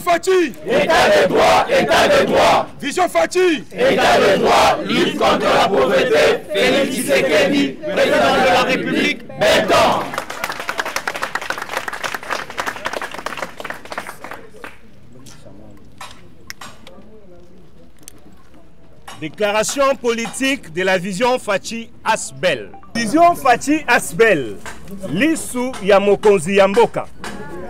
Fachi, État de droit, État de droit. Vision Fachi, État de droit, lutte contre la pauvreté. Félix Tshisekedi, président de la République, Béton. Déclaration politique de la Vision Fachi Asbel. Vision Fachi Asbel, lisu ya mokonzi ya mboka.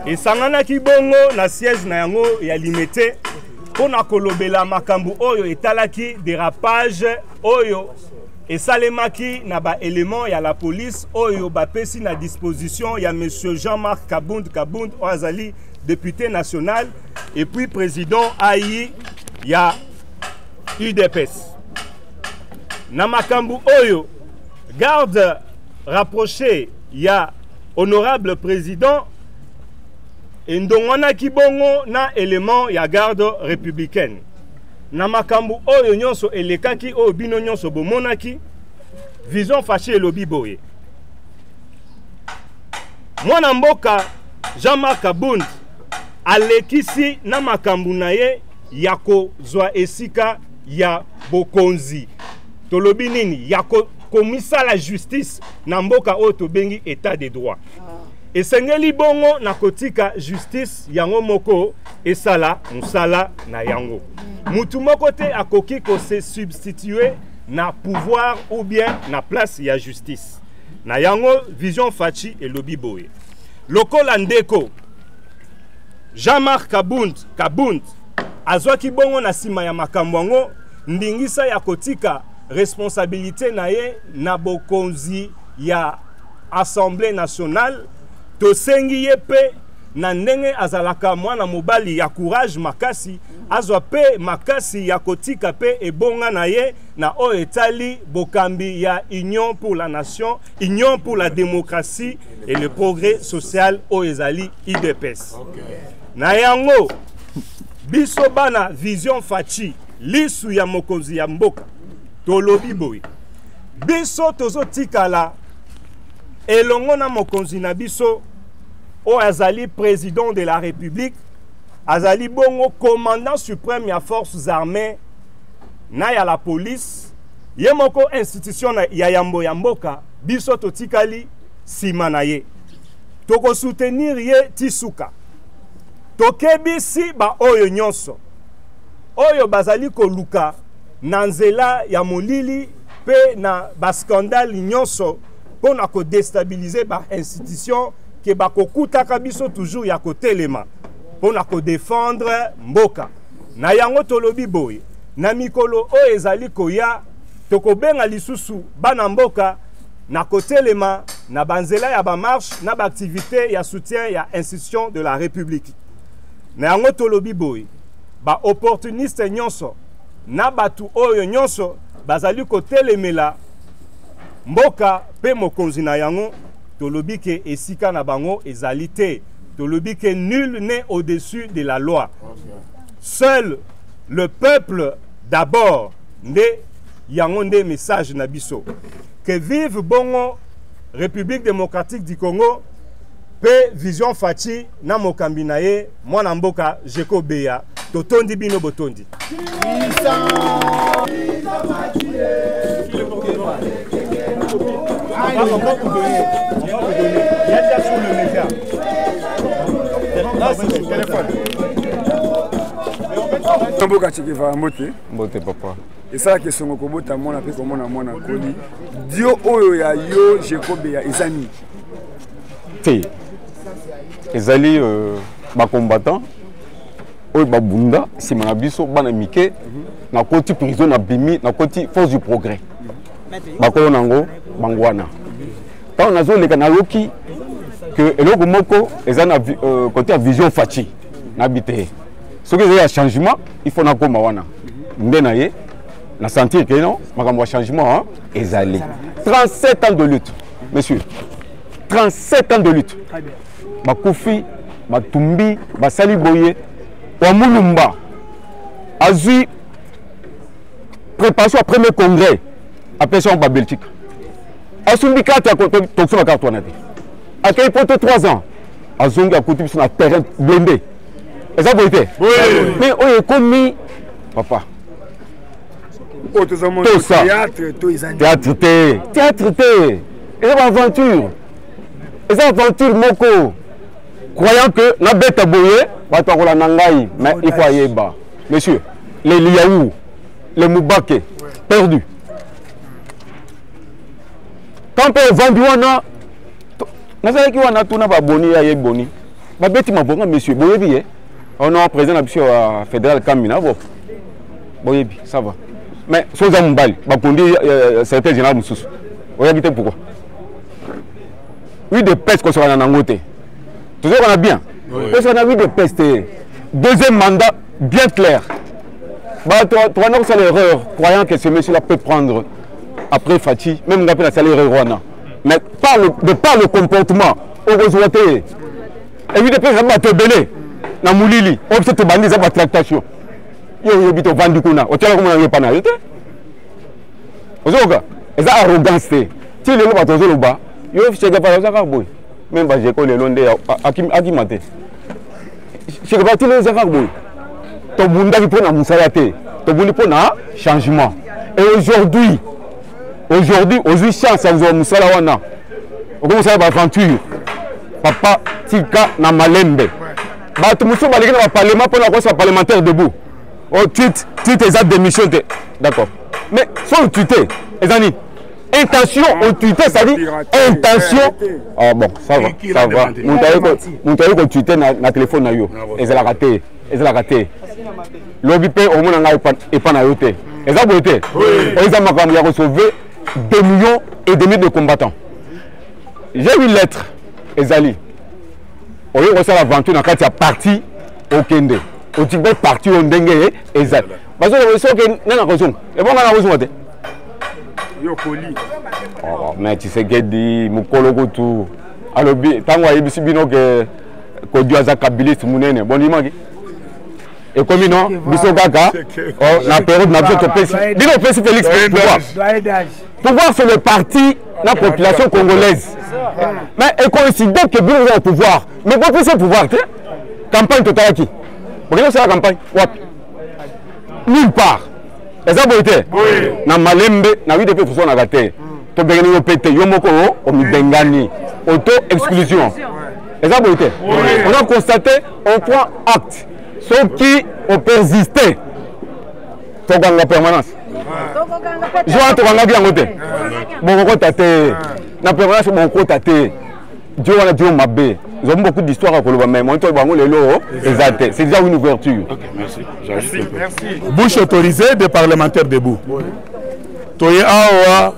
Esangana kibongo na siège na yango ya limité pona kolobela makambu oyo etalaki dérapage oyo esalemaki na ba élément ya la police oyo bapesi na disposition ya monsieur Jean-Marc Kabound Oazali, député national et puis président AI ya UDPS. Na makambu oyo garde rapproché ya honorable président et ndongwana kibongo na élément ya garde républicaine. Na makambu oyo nyonso elekaki oyo bino nyonso bomonaki Vision Fachi elobi boye. Mwana mboka Jean-Marc Kabound alekisi na makambu na ye ya kozwa esika ya bokonzi. Tolobi nini ya komisa la justice na mboka oyo tobengi état de droit. Esengeli bongo na kotika justice yango moko esala musala na yango. Mutu moko te akoki ko se substituer na pouvoir ou bien na place ya justice. Na yango Vision Fachi elobi boye. Lokola ndeko Jean-Marc Kabound azwaki bongo na sima ya makambo yango ndingisa ya kotika responsabilité na ye na bokonzi ya Assemblée nationale. Tosengi ye pe na ndenge azalaka mwana mobali ya courage makasi azwa pe makasi ya kotika pe ebonga na ye na o etali bokambi ya Union pour la Nation, Union pour la démocratie et le progrès social o ezali UDPS. Na yango biso bana Vision Fachi lisu ya mokonzi ya mboka tolobi boy. Biso tozotikala elongo na mokonzi na biso o azali président de la République, azali bongo commandant suprême ya forces armées na ya la police, ye moko institution ya yambo ya mboka biso totikali sima na ye. Toko soutenir ye tisuka. Tokebisi ba oyo nyonso. Oyo bazali koluka na nzela ya molili pe na ba scandale nyonso pona ko déstabiliser ba institution ke ba kokutaka biso toujours ya kotelema pona ko défendre mboka. Na yango tolobi boye na mikolo o ezali koya tokobenga lisusu bana mboka na kotelema na banzela ya ba marche na ba activité ya soutien ya institution de la République. Na yango tolobi boye ba opportuniste nyonso na batu oyo nyonso bazali kotelemela mboka pe mokonzi na yango tolobi ke esika na bango ezali te. Tolobi ke nul n'est au-dessus de la loi. Seul le peuple d'abord nde yango nde message na biso. Que vive bongo République démocratique du Congo pe Vision Fachi na mokambi na ye mwana mboka Jeko Beya totondi bino botondi. On va vous donner. Il y a déjà sur le média. Là, c'est le téléphone. Mboka Chikeva Mbote. Mbote papa. Et ça que son kobota mona pe komona mwana koli. Dio oyo ya yo Jacob ya ezani. Te. Ezali ba combattant oyo ba bunda sima na biso bana mike na koti prison na bimi na koti force du progrès. Bakolo nango bangwana. Quand on a zone les loki que eloko moko ezana côté à Vision Fachi n'habité. Ce que il y a changement, il faut na koma wana. Ndena ye na sentir que non, makambo changement hein, ezali. 37 ans de lutte. Monsieur. 37 ans de lutte. Très bien. Bakufi, Batumbi, Basali Boye, Wamulumba. Azui préparation au premier congrès après ça en Belgique. Asumbi carte à côté de la carte. À quel point 3 ans, Azonga a côté sur un terrain blindé. eza boye te mais oyo ekomi papa tosa théâtre te eza baaventure eza aventure moko croyant que nabeta boye bato akola na ngai mais il faut ayeba monsieur les liaou les moubake perdu quand mpe ovandi wana nazalaki wana tuna baboni ya ye boni babeti mabonga monsieur boyebi ye ono président na biso ya fédéral Kamina bo boyebi ça va mais soza mobali bakondi secrétaire général mosusu oyebi te pourquoi oui de peste kosokana nango te tozokana bien kosokana oui de peste deuxième mandat bien clair toi non c'est l'erreur croyant que ce monsieur là peut prendre après Fati même ngapi na sala erreur wana mais de par le comportement okozwa te et oui de peste ba tebele na mulili obse to bandi za ba tractation yo bito vandi kuna otela komona yo pana yote ozoka eza arrogance te ti lelo bato zoloba yo cheke pa za boy même ba jeko lelo nde akimate cheke pa ti lelo za boy to bunda ki pona musala te to bundi pona changement et aujourd'hui aujourd'hui chance à musala wana okomosala ba aventure papa tika na malembe bato muso baleki na parlement pona ko parlementaire debout oh tweet eza démission d'accord mais sans tweeter ezani intention au tweeter ça dit intention ah bon ça va montaye ko tweeter na téléphone na yo ezala raté lobby pe au mona ngai epa na yo te eza boye te eza makambo ya ko sauver 2,5 millions de combattants j'ai une lettre ezali oyo ko sala aventure na kati ya parti okende otibe parti ondenge ezali bazo le soke nana kozonga e bonga na kozonga te yo koli oh mais tu sais que di mukolo kutu alobi tango ayebisi bino ke ko diaza kabiliste munene bonimaki et comme non biso kaka oh na période na biso to pesi dino pesi Félix pouvoir c'est le parti la population congolaise mais et coïncide que bien au pouvoir mais pas plus pouvoir te campagne totale qui regardez c'est la campagne nulle part eza boite na malembe na wi de pe fuso na gate to bengani yo pete yo moko o mibengani auto exclusion eza boite on a constaté on prend acte ceux qui ont persisté to ganga permanence je vais te ganga bien côté bon ko tate na permanence bon ko tate Dieu wana Dieu mabe. Nous avons beaucoup d'histoires à Koloba, mais moi, c'est déjà une ouverture. Ok, merci. Merci. Bouche autorisée des parlementaires debout. Toye awa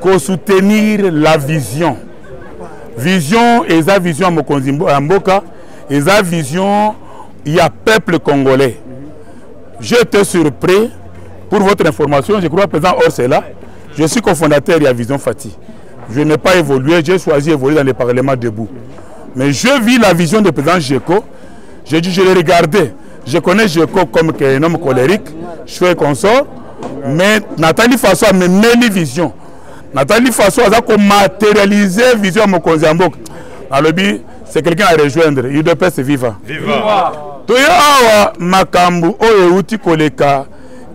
ko soutenir la vision. Vision et sa vision à Mokonzimbo Mboka et sa vision il y a peuple congolais. J'étais surpris pour votre information, je crois présent Orsela, je suis cofondateur de la Vision Fati. Je n'ai pas évolué, j'ai choisi d'évoluer dans le Parlement debout. Mais je vis la vision du président Djeko. J'ai dit, je l'ai regardé. Je connais Djeko comme un homme colérique, chouette consort. Mais Nathalie Faso a mené les visions. Nathalie Faso a matérialisé la vision de Mokonzambok. C'est quelqu'un à rejoindre. Il doit pas se vivre. Viva! Toya Makambu, Oyeuti Koleka,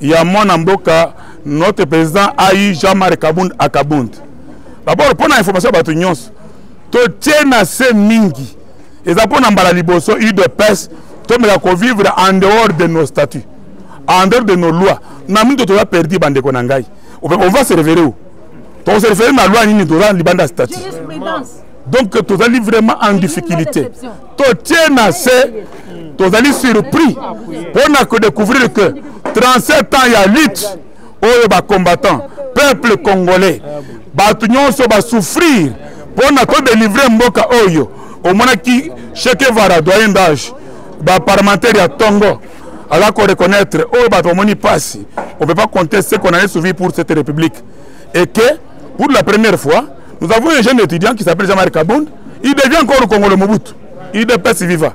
Yamon Mboka, notre président Aïe Jean-Marc Akabund. D'abord, pour l'information de l'Union, tu tiens à ces mingi. Et ça pour la liboso, il de pèse, tu me vivre en dehors de nos statuts, en dehors de nos lois. Nous avons perdu bande konangai. On va se référer où? On se réfère à la loi ni doran libanda statut. Donc tu es vraiment en difficulté. Tu tiens à ces, tu es surpris. On a découvrir que 37 ans il y a lutte. Oh, les combattants, peuple congolais, batunion va souffrir pour nous délivrer Mboka Oyo. Au moment qui chacun va doyen d'âge, parlementaire à Tongo, alors qu'on reconnaître, oh, batomoni passe. On ne peut pas compter ce qu'on a suivi pour cette république. Et que, pour la première fois, nous avons un jeune étudiant qui s'appelle Jean-Marc Kabound, il devient encore le Congo le Mobutu. Il est paix viva.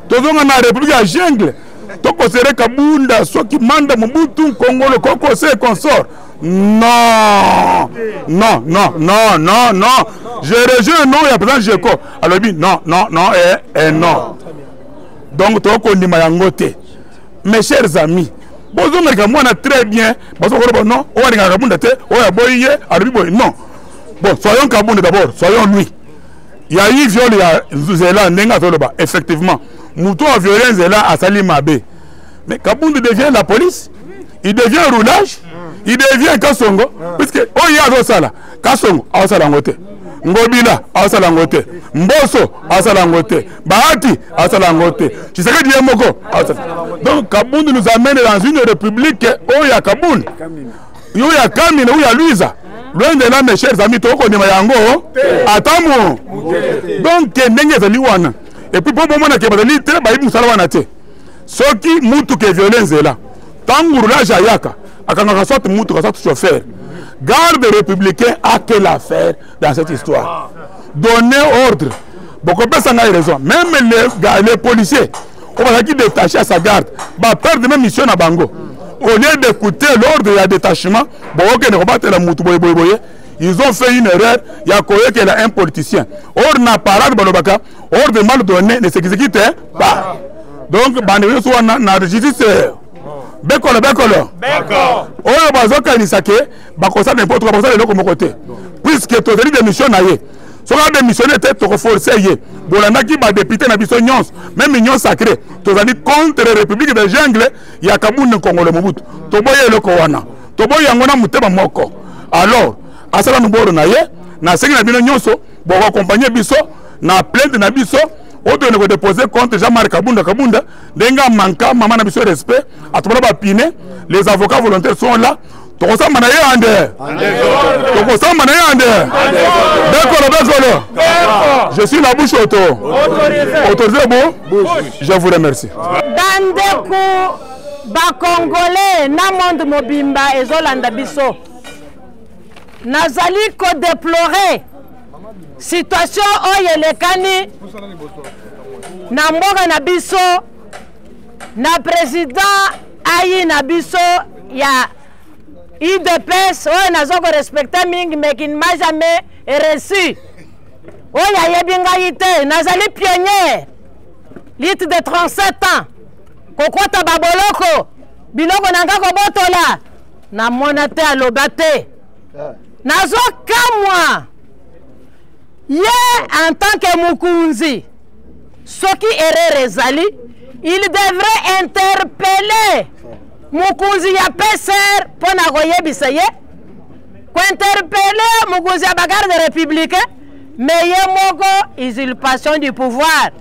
Tout le monde a la république à jungle. Toko sere Kabunda, soit qui manda Mobutu, Congo, le Koko, c'est consort. Non, non, non, non, non, non. Je rejoins un nom, il y a président Djeko. Alors, non, non, non, et non. Donc to ko ndima yango te. Mes chers amis, bozo meka mwana très bien, bozo ko non, o wa nga kabunda te, o ya boye, alubi boye non. Bon, soyons kabunda d'abord, soyons lui. Il y a eu viol, il y a Zela Nenga Toloba. Effectivement, Mouton a violé Zela à Salim Abbé. Mais Kabound devient la police, il devient roulage, il devient Kassongo. Puisque, oh, il y a ça là. Kassongo, à Salangote. Ngobila, à Salangote. Mboso, à Salangote. Bahati, à Salangote. Tu sais que Dieu Moko. Donc, Kabound nous amène dans une république où il y a Kabound. Où il y a Kamine, où il y a Luisa. Loin de là, mes chers amis, tu connais Mayango. Attends-moi. Donc, et puis, pour le moment, il y a des gens ce qui moutou que violence est là. Tant que roulage à Yaka, à quand on sorte moutou, on chauffeur. Garde républicain a quelle affaire dans cette histoire? Donner ordre. Beaucoup de personnes ont raison. Même les policiers, on va qui détacher à sa garde, va perdre même mission à Bango. Au lieu d'écouter l'ordre et le détachement, ils ont fait une erreur. Il y a qu'il y a un politicien. Ordre n'a pas ordre mal donné ne s'exécute pas. Donc, na régisseur. Bekolo. D'accord. Oyo bazoka nisake, bakosa n'importe quoi, bakosa le côté. Puisque tu as des missions naïe. Si on a démissionné, tu as forcé. Bolanda qui va député na biso nyons, même nyons sacré. Tu as dit contre la République de jungle, il y a Kaboun Congo le Mobutu. Tu boye le Kowana. Tu boye ngona muteba moko. Alors, asala nuboro naïe, na sengi na bino nyonso, bo accompagner biso na plainte na biso. Autre ne déposer contre Jean-Marc Kabunda, Denga manka, maman a besoin de respect, à tout le monde, les avocats volontaires sont là. Tokosa manaye ande. Tokosa manaye ande. D'accord. Je suis la bouche auto. Autorisé bon. Je vous remercie. Dandeku ba Congolais na monde mobimba ezolanda biso. Nazali ko déplorer situation oyelekani na mboka na biso na président ayi na biso ya IDPS oyo nazoko respecter mingi mais qui ne m'a jamais reçu oyo yebi ngai te nazali pionnier litre de 37 ans kokota baboloko biloko nanga kobotola na mona te aloba te nazokamwa ye en tant que Mukunzi, ce qui erreur ezali, il devrait interpeller Mukunzi ya PSR pour na koyebisa ye, ko interpeller Mukunzi ya bagarde républicain, mais ye moko usurpation du pouvoir.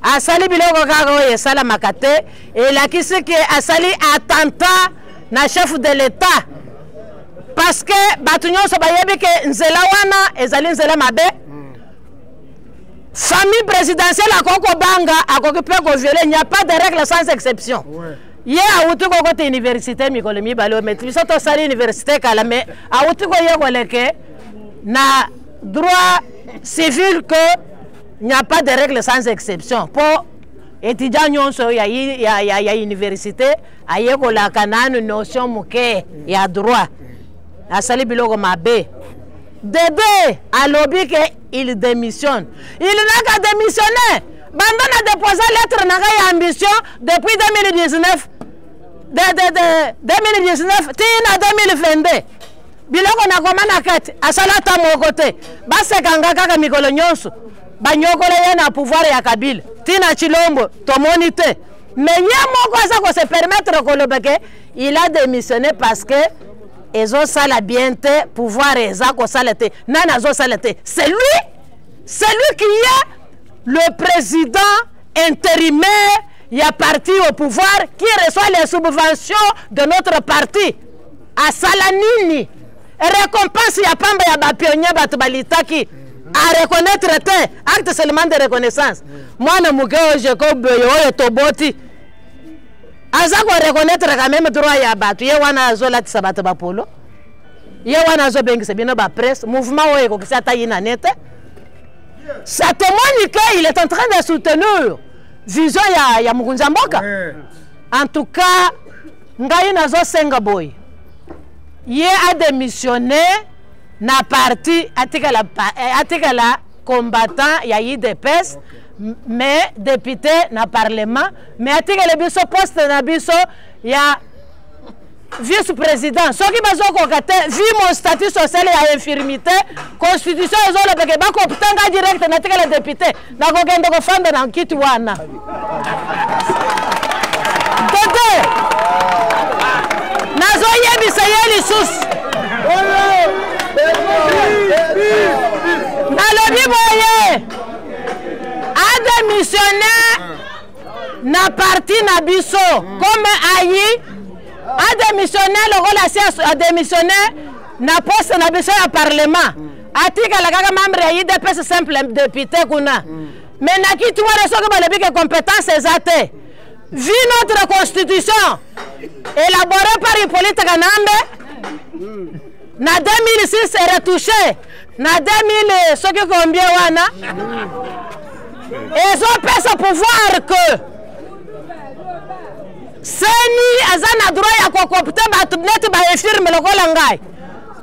Asali biloko kaka esala makate et la kisi que asali attentat na chef de l'État. Parce que batunyo so bayebi ke nzela wana ezali nzela mabe. Famille présidentielle à Koko Banga a occupé ko violer, il n'y a pas de règle sans exception. Hier a outu ko côté université mikolemi balo mais biso to sali université kala mais a outu ko yegoleke na droit civil que il n'y a pas de règle sans exception. Pour étudiants nyonso ya université a yegola kananu notion muke ya droit. Asali biloko mabe. Débé à lobby qu'il démissionne. Il n'a qu'à démissionner. Bandon a déposé lettre n'a ambition depuis 2019. 2019, tina 2022. Biloko na komana kati asalata mo côté. Base kanga kaka mikolo nyonso. Banyokole ye na pouvoir ya Kabila. Tina Chilombo to monite. Mais ye moko ça ko se permettre ko lobeke, il a démissionné parce que ezo sala biente pouvoir ezako salate nana zo salate c'est lui qui est le président intérimaire il y a parti au pouvoir qui reçoit les subventions de notre parti à Salanini récompense ya pamba ya ba pionnier batu balitaki à reconnaître te acte seulement de reconnaissance moi na mugeo Jacob yo toboti azako reconnaître quand même droit ya batu ye wana zola tisabata ba polo ye wana zo bengisa bino ba presse mouvement oyo ko kisata yina nete ça témoigne qu'il est en train de soutenir vision ya Mukunzi Mboka en tout cas ngai nazo senga boy ye a démissionné na parti atika la combattant ya IDPS mais député na parlement mais atikele biso poste na biso ya vice-président soki bazokoka te vu mon statut social ya infirmité constitution ezolobeke bakoptanga direct natikele député nakokende kofanda na nkiti wana tete nazoyebisa ye lisusu nalobi boye adémissionnaire na parti na biso comme ayi adémissionnaire lokola si adémissionnaire na poste na biso ya parlement atikala kaka membre ya IDPS simple député kuna mais nakiti wana soki balobi ke compétence eza te vu notre constitution élaborée par Hippolyte Kanambe na 2006 est retouché na 2000 soki combien wana ezopesa pouvoir que seni aza na droit ya kokopte bato neti bainfirme lokola ngai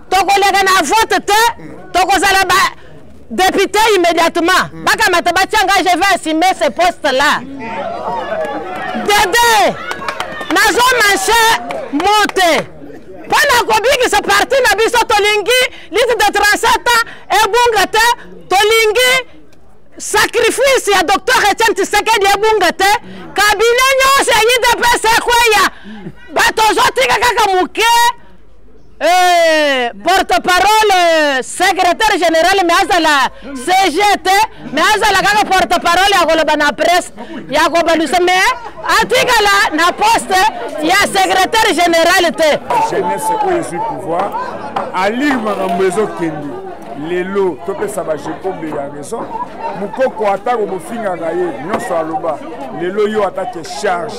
tokoleka na vote te tokozala ba député immédiatement bakamata batia ngai je vais assumer ce poste là dede nazomanche mote mpona kobikisa parti na biso tolingi liste de 37 ans ebunga te tolingi sacrifice ya docteur Etienne Tshisekedi ebunga te kabine nyonso ya IDPS ekweya bato ozotika kaka moke porte-parole secrétaire général mais azala CGT mais azala kaka porte-parole ya koloba na presse ya kobalusa mais atikala na poste ya secrétaire général te jeunesse oyo ezwi pouvoir alire makambo ezokendi lelo topesa bajekobe ya raison mukoko atako bofingaka ye nyonso aloba lelo yo atake charge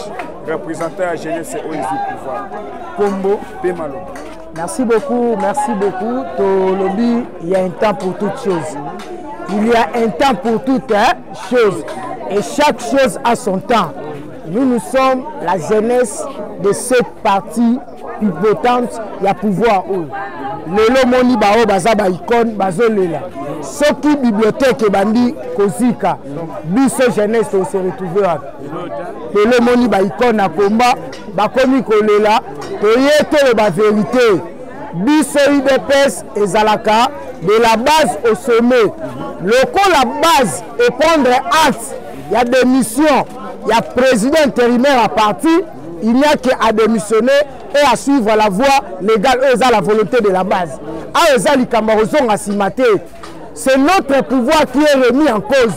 représentant ya jeunesse oyo ezwi pouvoir kombo mpe maloba. Merci beaucoup. Tolobi, il y a un temps pour toutes choses. Il y a un temps pour toutes choses. Et chaque chose a son temps. Nous sommes la jeunesse de cette partie pivotante. Il y a pouvoir. Lelo moni bao bazaba icône bazolela. Soki bibliothèque bandi kozika. Biso jeunesse on se retrouver. Lelo moni ba icône na combat bakomi kolela. Toyete ba vérité. Biso IDPS et Zalaka de la base au sommet. Le la base est prendre acte. Il y a des missions. Il y a président intérimaire à partir. Il n'y a qu'à démissionner et à suivre la voie légale. Eux ont la volonté de la base. C'est notre pouvoir qui est remis en cause.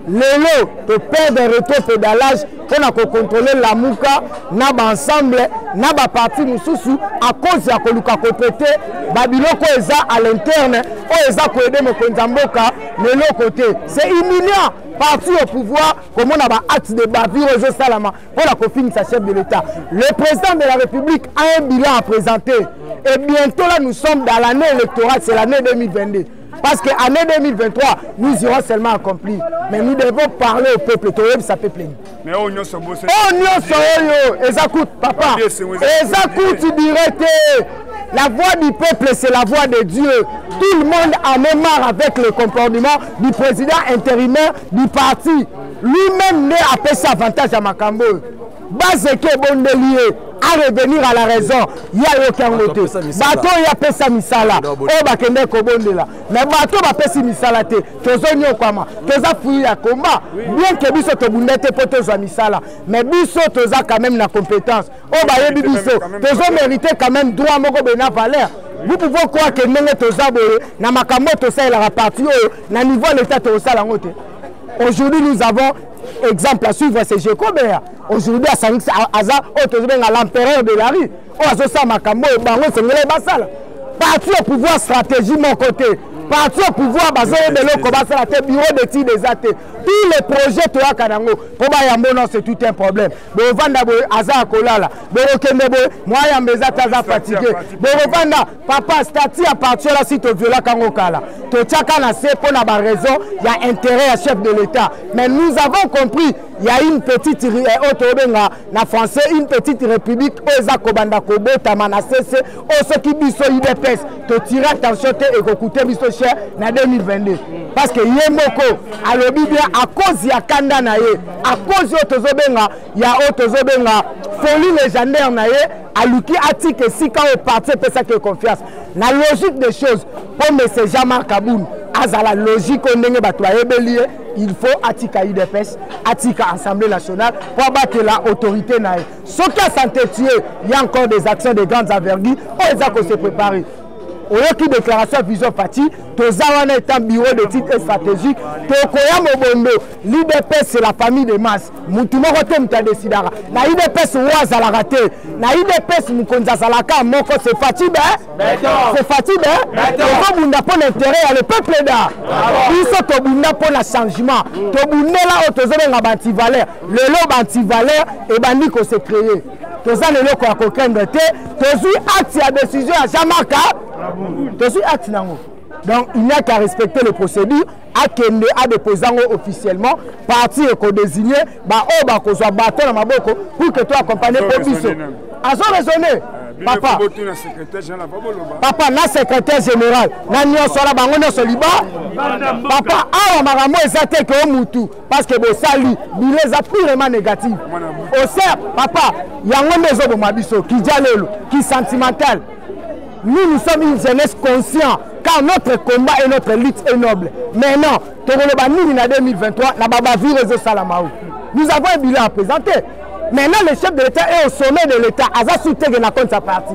Lelo, de perdre un rétro-pédalage pour contrôler la mouka, n'a ensemble, n'a pas parti Moussoussou à cause de la Koluka Kopete, Babiloko Eza à l'interne, Eza Koede Mokonzamboka, de l'autre côté. C'est imminent. Parti au pouvoir, comme on a un acte de bavure aux Salama pour la confine sa chef de l'État. Le président de la République a un bilan à présenter. Et bientôt là, nous sommes dans l'année électorale, c'est l'année 2022. Parce qu'en année 2023, nous irons seulement accomplir. Mais nous devons parler au peuple. Ça peut plaire. Mais on y a papa. Écoute direct. La voix du peuple, c'est la voix de Dieu. Tout le monde en est marre avec le comportement du président intérimaire du parti. Lui-même n'est à passer avantage à Makambo. Base qui est bon de lier à revenir à la raison. Il y a aucun côté. Bateau il y a pesa misala. Oh bakende ko bon de là. Mais bateau va pesa misala te. Tozonyo kwama. Toza fouiller à combat. Bien que biso to bundete poto za misala. Mais biso toza quand même na compétence. Oh ba yebi biso. Tozo mériter quand même droit moko bena valeur. Vous pouvez croire que nenge toza boye na makambo to ça la partie na niveau l'état to ça la ngote. Aujourd'hui nous avons exemple à suivre, c'est Jekobert. Aujourd'hui, à l'empereur de la rue, parti au pouvoir stratégie, mon côté. Parti au pouvoir, bureau d'études des athées. Tous les projets, c'est tout un problème. Papa, statut à partir de site viola Kangokala. Il y a intérêt à chef de l'État. Mais nous avons compris il y a une petite na français une petite république oza kobanda kobota manasese oso ki biso IDPS to tirer attention te et coûter biso cher na 2022 parce que yemoko alobi bien à cause ya kanda na ye à cause otozobenga ya otozobenga folie légendaire na ye aluki atike sika au parti pesa que confiance na logique des choses pour monsieur Jean-Marc Aboun azala logique ndenge bato ayebeli il faut atika IDPS atika Assemblée nationale pour abattre la autorité na ye soki s'entêter il y a encore des actions de grandes envergures on les a qu'on se préparer oyoki déclaration vision Fati tozawana est un bureau de titre stratégique tokoya mobondo l'IDPS c'est la famille de masse mutu moko te mutu adesidaka na IDPS oyo azalaka te na IDPS mokonzi azalaka moko c'est Fati c'est Fati tokobunda mpo na intérêt ya le peuple da biso tobunda mpo na changement tobundela oyo tozobenga bantivaleur lelo bantivaleur ebandi kose créer toza leloko ya kokende te tozwi acte ya décision ya Jean-Marc tozwi acte nango. Donc il n'y a qu'à respecter les procédures, à kende à déposer officiellement, parti et désigné, bah oh bah qu'on soit bâton dans ma boko pour que toi accompagnes pour biso. À son raisonner, papa. Papa, na secrétaire général, na nyo sola bango no soliba. Papa, ah maramo ezate que mutu parce que bo sali, bileza purement négatif. Au ser, papa, yango mezo bo mabiso, qui jalelo, qui sentimental. Nous sommes une jeunesse consciente car notre combat et notre lutte est noble. Maintenant, en 2023, nous avons un bilan à présenter. Maintenant, le chef de l'État est au sommet de l'État. Aza soutient na compte sa partie.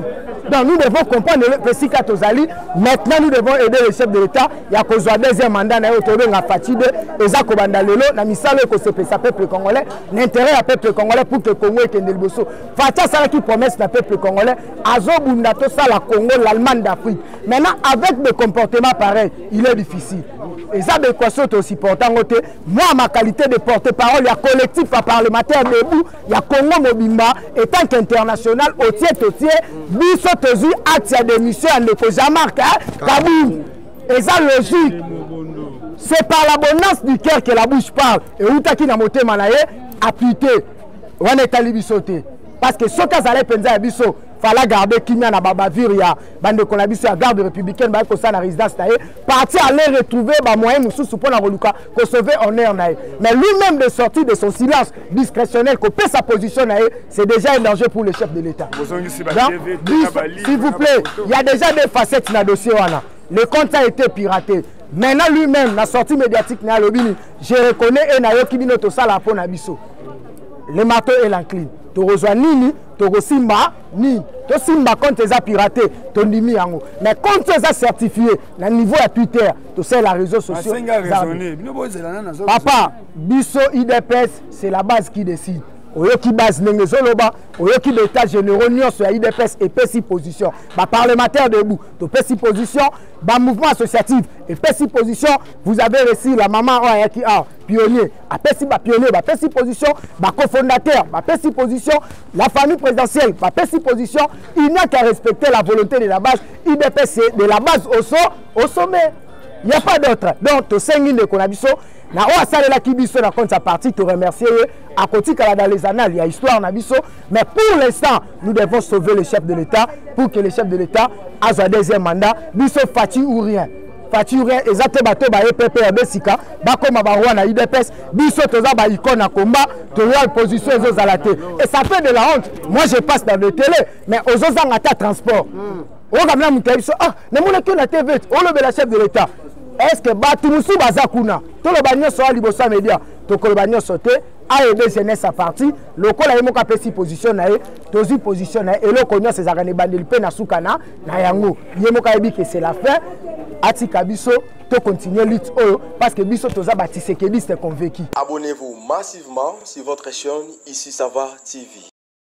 Donc nous devons comprendre le Sika Tozali. Maintenant, nous devons aider le chef de l'État. Il y a un deuxième mandat na autour de la fatigue. Eza kobanda lelo na misalo ko se pesa peuple congolais. L'intérêt à peuple congolais pour que le Congo ait un bosso. Fatia ça qui promesse na peuple congolais. Azo bundato ça la Congo, l'Allemagne d'Afrique. Maintenant, avec des comportements pareils, il est difficile. Et ça, de quoi c'est aussi important. Moi, ma qualité de porte-parole, il y a collectif à parlementaire debout, il y a Congo Mobimba, et tant qu'international, au tiers, biso tozu atia de mission à l'école Jean-Marc Kaboun. Et ça, logique. C'est par l'abondance du cœur que la bouche parle. Et où t'as qui n'a moté manaye, appliqué. On est allé bisoter. Parce que ce cas allait penser à biso. Fallait garder Kimia na Babavir ya bande konabiso ya garde républicaine ba ko sa na résidence taé parti aller retrouver ba moyen mususu pour na voluka ko sauver honneur naé mais lui-même de sortir de son silence discrétionnel ko peut sa position naé c'est déjà un danger pour le chef de l'État. S'il vous plaît, il y a déjà des facettes na dossier wana. Le compte a été piraté. Maintenant lui-même la sortie médiatique na lobini, je reconnais et na yoki bino to sala po na biso. Le marteau et l'encline. Tu rejoins Nini, tu resimba Nini. Tu simba quand tu as piraté, tu nimi yango. Mais quand tu as certifié, na niveau à Twitter, tu sais la réseau social. Papa, biso IDPS, c'est la base qui décide. Oyoki base Nengezoloba, Oyoki l'état généraux Nyon sur IDPS et PSI position. Ba parlementaire debout, to PSI position, ba mouvement associatif et PSI position, vous avez reçu la maman Oyaki A, pionnier, a PSI ba pionnier, ba PSI position, ba cofondateur, ba PSI position, la famille présidentielle, ba PSI position, il n'y a qu'à respecter la volonté de la base, IDPS de la base au sommet. Il n'y a pas d'autre. Donc, tu sais de Konabiso, na o asale la kibiso na compte sa partie, te remercier à côté dans les annales, il y a histoire Nabiso, mais pour l'instant, nous devons sauver le chef de l'État pour que le chef de l'État ait un deuxième mandat, biso Fati ou rien. Fati ou rien, exactement bateau ba EPP Sika, ba comme ba roi na IDPS, biso toza ba icône à combat, to la position aux alaté. Et ça fait de la honte. Moi je passe dans le télé, mais aux autres en transport. On va même ah, ne moule que la TV, on le la chef de l'État. Est-ce que Batumusu Bazakuna, tout le bagnon soit libosa média, tout le bagnon sauté, a aidé jeunesse à partir, le col a eu mon capacité position, tozi position, et le cognon ses arganes bandel pe na soukana, na yango, yemo kaebi que c'est la fin, atika biso, to continuer lutte parce que biso toza bâti c'est convaincu. Abonnez-vous massivement sur votre chaîne Ici ça va TV.